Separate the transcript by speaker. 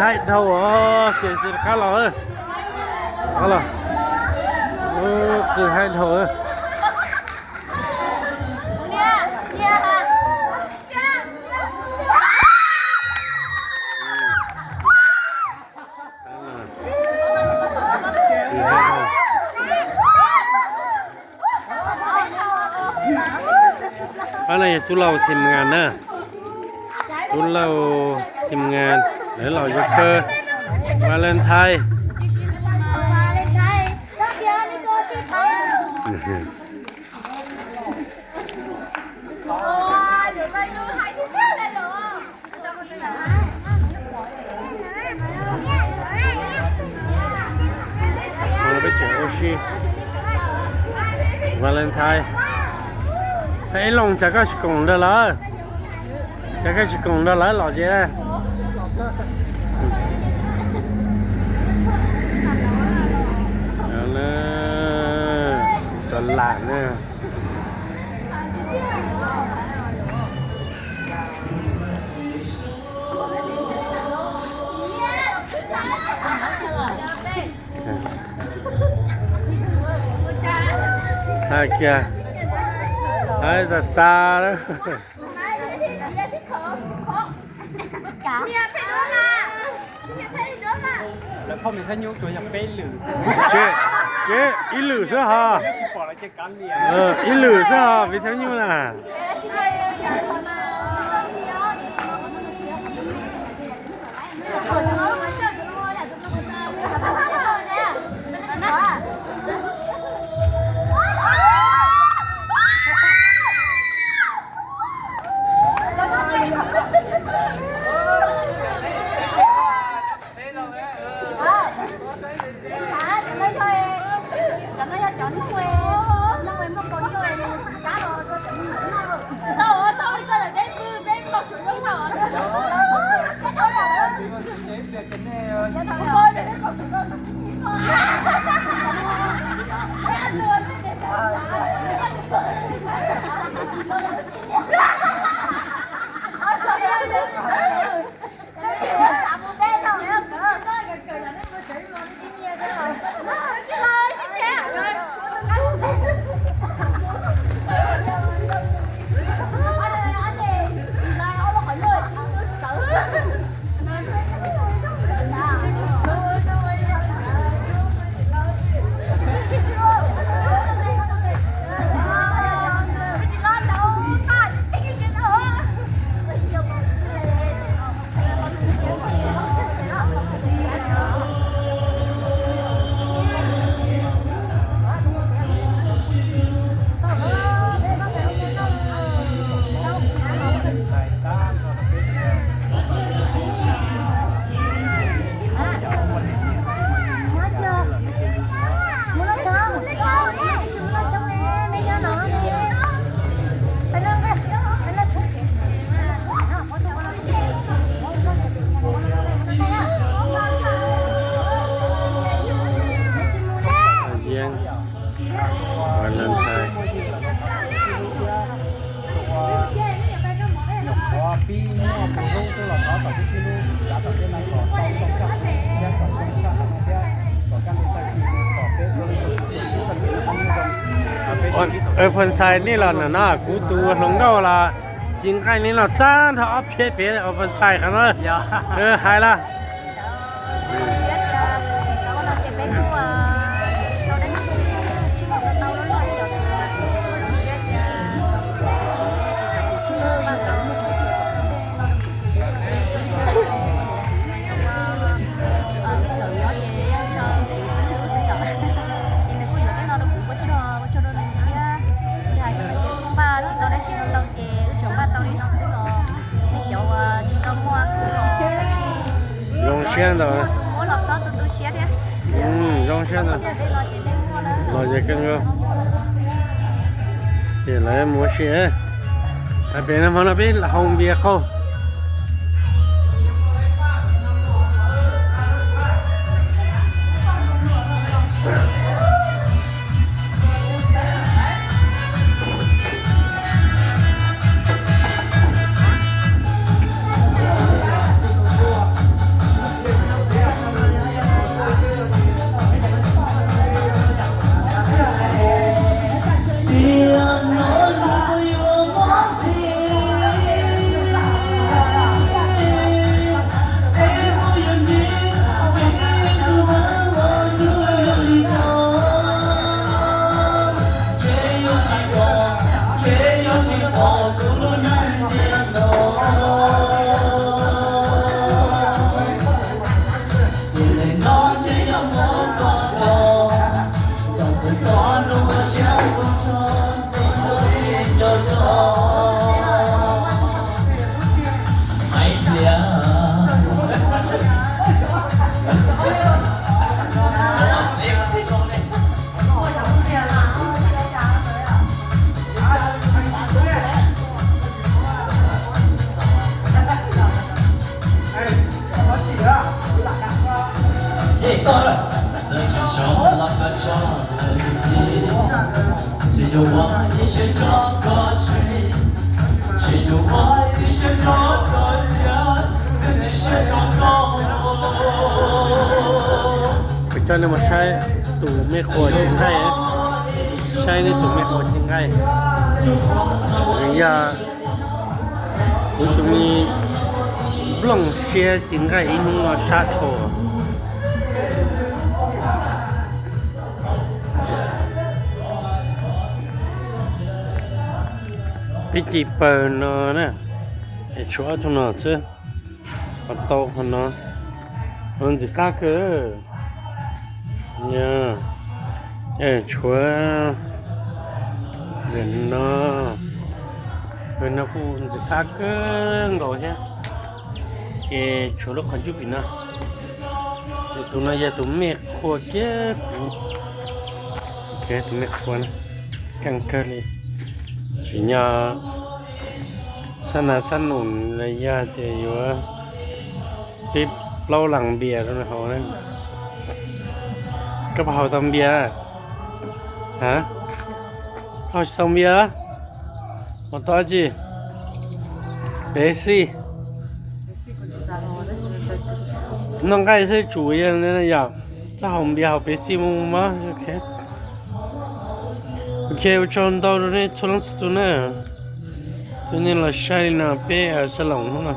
Speaker 1: hai đầu chỉ khá là ơi đó là từ hai đầu ơi cái này chúngเราทีมงานนะchúngเราทีมงานเดี๋ยวเราจะเกิดวาเลนไทน์เราไปเจอโอชิวาเลนไทน์ให้ลงจากก็สกุลได้แล้วจากก็สกุลได้แล้วหล่อเจ๊เอาเลยตลาดเนี่ยhai kia hai giật ta đó
Speaker 2: แล้วพ่อมีแค่ยุตัวอย่างเป้หรือ
Speaker 1: chế ít lử sao hả
Speaker 2: บอกแล้วจะกันเรียน
Speaker 1: ít lử sao hả vì thế như là phần saiนี่เราน่ะกูตัวลงก็ละจริงใครนี่เราต้านถ้าเอาเพี้ยเอาphần saiกันเลยหายละ线的，用线的，老姐跟个，也来摸线，那边的放那边红别口。
Speaker 3: 在这小那个家里，只有我一些这个吹，只有我一些这个家，自己写这个路。
Speaker 1: ไปเจ้าเนี่ยมาใช้ตู่ไม่โคจริงไงใช้ในตู่ไม่โคจริงไงอย่าตู่มีบล็องเชียจริงไงอีนุ่งเราชาโถพี่จีเปิดเนาะเนี่ยไอ้ชัวร์ทุนเนาะซื้อมาโตคนเนาะมันจะกล้าเกิน 呀，哎，穿人呢，人那不是他更高些，给除了看就比呢，都那也都没活结果，给都没活呢，刚个哩，只呀，山那山นู่นระยะเดียวปิดเล่าหลังเบียร์กันเขาเนี่ย กระเพราตำเบียร์ฮะข้าวตำเบียร์มาต่อจีเบซี่น้องไก่ใช้主业那อยาก这红比好เบซี่มั้งมั้งโอเคโอเค我找到了那出来是多呢，今天老下雨呢，别还是冷了。